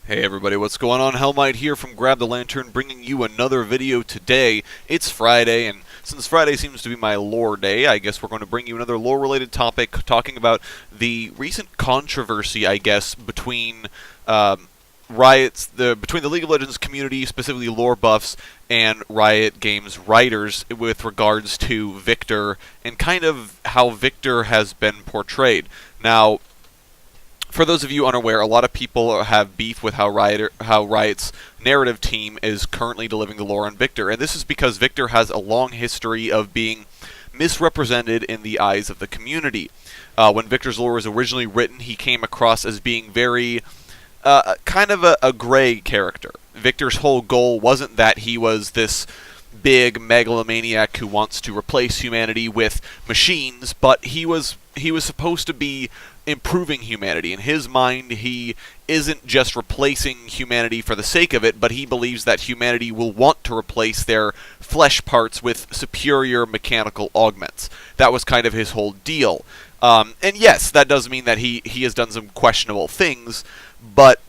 Hey everybody, what's going on? Helmite here from Grab the Lantern, bringing you another video today. It's Friday, and since Friday seems to be my lore day, I guess we're going to bring you another lore-related topic, talking about the recent controversy, I guess, between between the League of Legends community, specifically lore buffs, and Riot Games writers with regards to Viktor, and kind of how Viktor has been portrayed. Now, for those of you unaware, a lot of people have beef with how Riot's narrative team is currently delivering the lore on Viktor, and this is because Viktor has a long history of being misrepresented in the eyes of the community. When Viktor's lore was originally written, he came across as being very kind of a gray character. Viktor's whole goal wasn't that he was this big megalomaniac who wants to replace humanity with machines, but he was supposed to be improving humanity. In his mind, he isn't just replacing humanity for the sake of it, but he believes that humanity will want to replace their flesh parts with superior mechanical augments. That was kind of his whole deal. And yes, that does mean that he has done some questionable things, but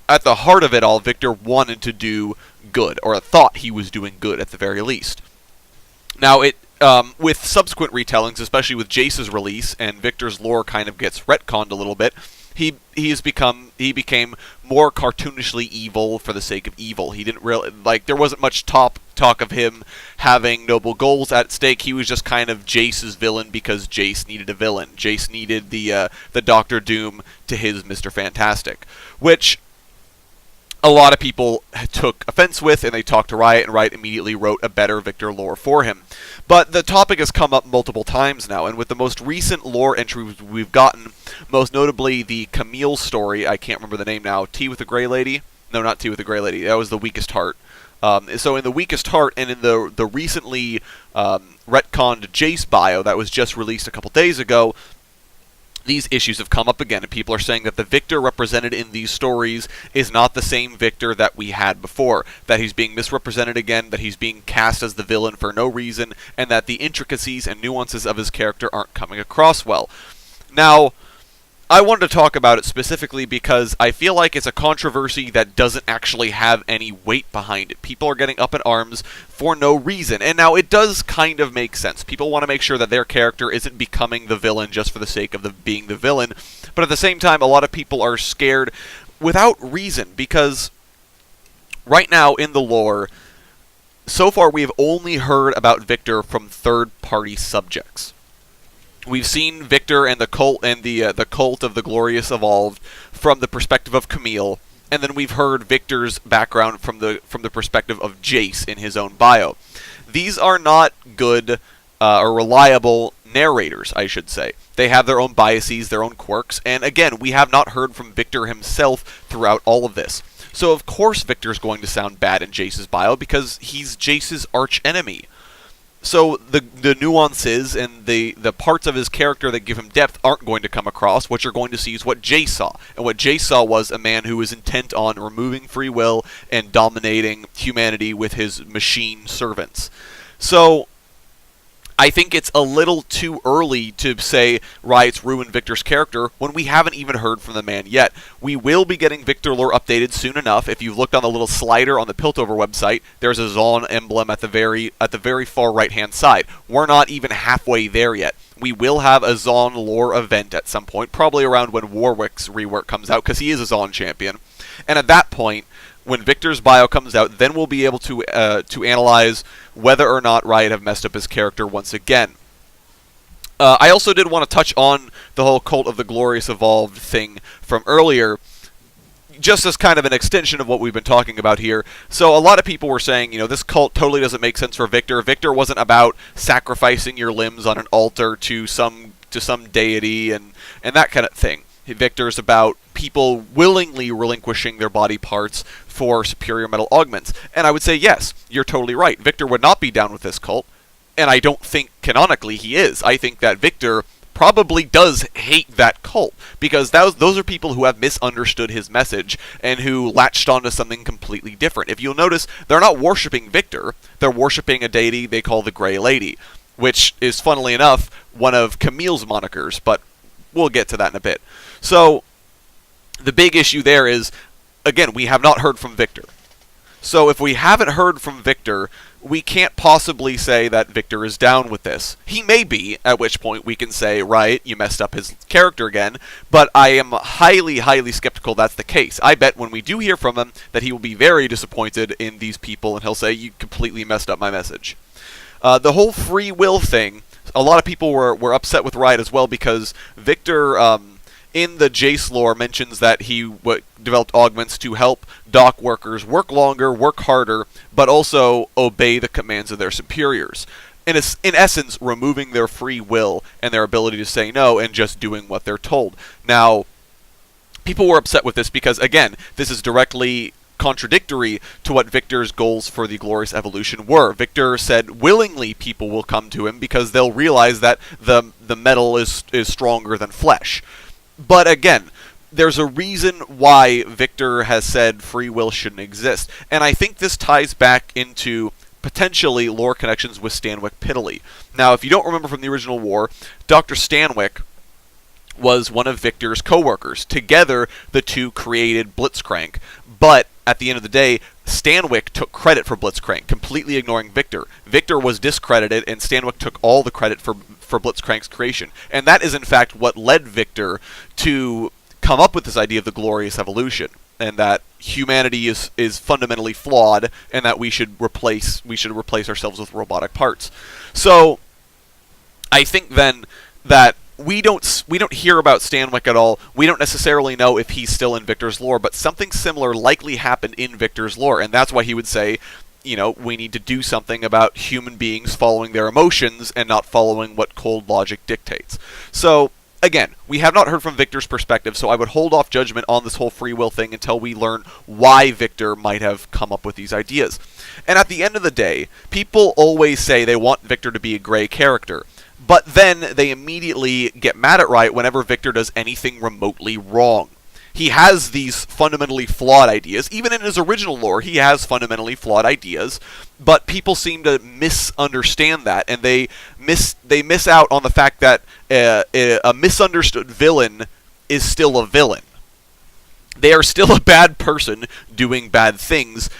at the heart of it all, Viktor wanted to do good, or thought he was doing good at the very least. Now, with subsequent retellings, especially with Jace's release, and Viktor's lore kind of gets retconned a little bit, he became more cartoonishly evil for the sake of evil. He didn't really, there wasn't much talk of him having noble goals at stake. He was just kind of Jace's villain because Jace needed a villain. Jace needed the Doctor Doom to his Mr. Fantastic, which a lot of people took offense with, and they talked to Riot, and Riot immediately wrote a better Viktor lore for him. But the topic has come up multiple times now, and with the most recent lore entry we've gotten, most notably the Camille story, I can't remember the name now, Tea with the Grey Lady? No, not Tea with the Grey Lady, that was the Weakest Heart. So in the Weakest Heart, and in the recently retconned Jace bio that was just released a couple days ago, these issues have come up again, and people are saying that the Viktor represented in these stories is not the same Viktor that we had before, that he's being misrepresented again, that he's being cast as the villain for no reason, and that the intricacies and nuances of his character aren't coming across well. Now, I wanted to talk about it specifically because I feel like it's a controversy that doesn't actually have any weight behind it. People are getting up in arms for no reason. And now it does kind of make sense. People want to make sure that their character isn't becoming the villain just for the sake of being the villain. But at the same time, a lot of people are scared without reason, because right now in the lore, so far we have only heard about Viktor from third-party subjects. We've seen Viktor and the cult of the Glorious Evolved from the perspective of Camille, and then we've heard Viktor's background from the perspective of Jace in his own bio. These are not good or reliable narrators, I should say. They have their own biases, their own quirks, and again, we have not heard from Viktor himself throughout all of this. So of course Viktor's going to sound bad in Jace's bio because he's Jace's archenemy. So the nuances and the parts of his character that give him depth aren't going to come across. What you're going to see is what Jace saw. And what Jace saw was a man who was intent on removing free will and dominating humanity with his machine servants. So I think it's a little too early to say Riot's ruined Viktor's character when we haven't even heard from the man yet. We will be getting Viktor lore updated soon enough. If you've looked on the little slider on the Piltover website, there's a Zaun emblem at the very far right-hand side. We're not even halfway there yet. We will have a Zaun lore event at some point, probably around when Warwick's rework comes out, because he is a Zaun champion. And at that point, when Viktor's bio comes out, then we'll be able to analyze whether or not Riot have messed up his character once again. I also did want to touch on the whole Cult of the Glorious Evolved thing from earlier, just as kind of an extension of what we've been talking about here. So a lot of people were saying, this cult totally doesn't make sense for Viktor. Viktor wasn't about sacrificing your limbs on an altar to some deity and that kind of thing. Viktor's about people willingly relinquishing their body parts for superior metal augments. And I would say, yes, you're totally right. Viktor would not be down with this cult, and I don't think canonically he is. I think that Viktor probably does hate that cult, because those are people who have misunderstood his message and who latched onto something completely different. If you'll notice, they're not worshipping Viktor, they're worshipping a deity they call the Grey Lady, which is, funnily enough, one of Camille's monikers, but we'll get to that in a bit. So, the big issue there is again, we have not heard from Viktor. So if we haven't heard from Viktor, we can't possibly say that Viktor is down with this. He may be, at which point we can say, Riot, you messed up his character again, but I am highly, highly skeptical that's the case. I bet when we do hear from him that he will be very disappointed in these people, and he'll say, you completely messed up my message. The whole free will thing, a lot of people were upset with Riot as well, because Viktor, in the Jace lore, mentions that he developed augments to help dock workers work longer, work harder, but also obey the commands of their superiors. In essence, removing their free will and their ability to say no and just doing what they're told. Now, people were upset with this because, again, this is directly contradictory to what Viktor's goals for the Glorious Evolution were. Viktor said willingly people will come to him because they'll realize that the metal is stronger than flesh. But again, there's a reason why Viktor has said free will shouldn't exist. And I think this ties back into potentially lore connections with Stanwyck Piddly. Now, if you don't remember from the original war, Dr. Stanwyck was one of Viktor's co-workers. Together, the two created Blitzcrank. But at the end of the day, Stanwyck took credit for Blitzcrank, completely ignoring Viktor. Viktor was discredited, and Stanwyck took all the credit for Blitzcrank's creation. And that is, in fact, what led Viktor to come up with this idea of the Glorious Evolution, and that humanity is fundamentally flawed, and that we should replace ourselves with robotic parts. So, I think then that we don't hear about Stanwyck at all. We don't necessarily know if he's still in Viktor's lore, but something similar likely happened in Viktor's lore, and that's why he would say, you know, we need to do something about human beings following their emotions and not following what cold logic dictates. So, again, we have not heard from Viktor's perspective, so I would hold off judgment on this whole free will thing until we learn why Viktor might have come up with these ideas. And at the end of the day, people always say they want Viktor to be a gray character, but then they immediately get mad at Riot whenever Viktor does anything remotely wrong. He has these fundamentally flawed ideas. Even in his original lore, he has fundamentally flawed ideas, but people seem to misunderstand that, and they miss out on the fact that a misunderstood villain is still a villain. They are still a bad person doing bad things.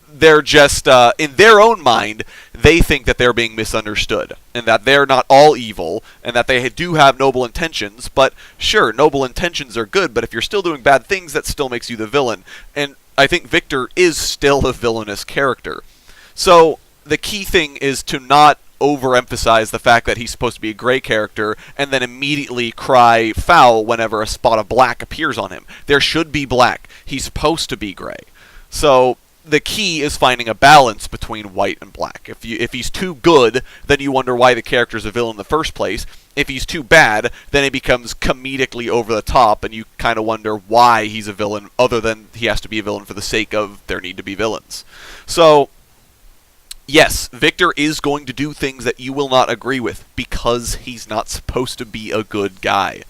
They're just, in their own mind, they think that they're being misunderstood, and that they're not all evil, and that they do have noble intentions, but sure, noble intentions are good, but if you're still doing bad things, that still makes you the villain. And I think Viktor is still a villainous character. So, the key thing is to not overemphasize the fact that he's supposed to be a gray character, and then immediately cry foul whenever a spot of black appears on him. There should be black. He's supposed to be gray. So, the key is finding a balance between white and black. If he's too good, then you wonder why the character's a villain in the first place. If he's too bad, then it becomes comedically over the top, and you kind of wonder why he's a villain, other than he has to be a villain for the sake of there need to be villains. So, yes, Viktor is going to do things that you will not agree with, because he's not supposed to be a good guy.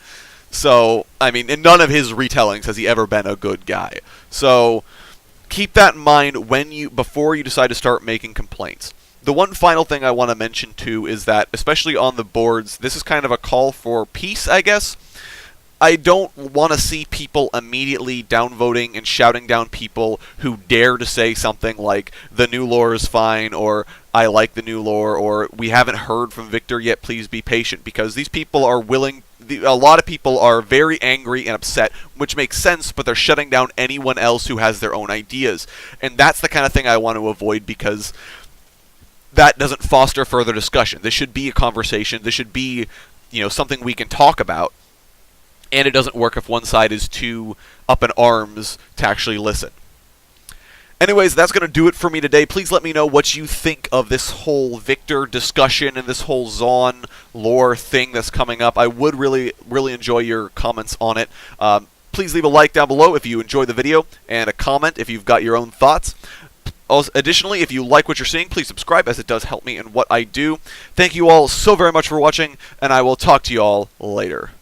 So, I mean, in none of his retellings has he ever been a good guy. So, keep that in mind before you decide to start making complaints. The one final thing I want to mention too is that, especially on the boards, this is kind of a call for peace, I guess. I don't want to see people immediately downvoting and shouting down people who dare to say something like, the new lore is fine, or I like the new lore, or we haven't heard from Viktor yet, please be patient, because these people are a lot of people are very angry and upset, which makes sense, but they're shutting down anyone else who has their own ideas. And that's the kind of thing I want to avoid, because that doesn't foster further discussion. This should be a conversation. This should be, something we can talk about. And it doesn't work if one side is too up in arms to actually listen. Anyways, that's going to do it for me today. Please let me know what you think of this whole Viktor discussion and this whole Zaun lore thing that's coming up. I would really, really enjoy your comments on it. Please leave a like down below if you enjoyed the video, and a comment if you've got your own thoughts. Also, additionally, if you like what you're seeing, please subscribe, as it does help me in what I do. Thank you all so very much for watching, and I will talk to you all later.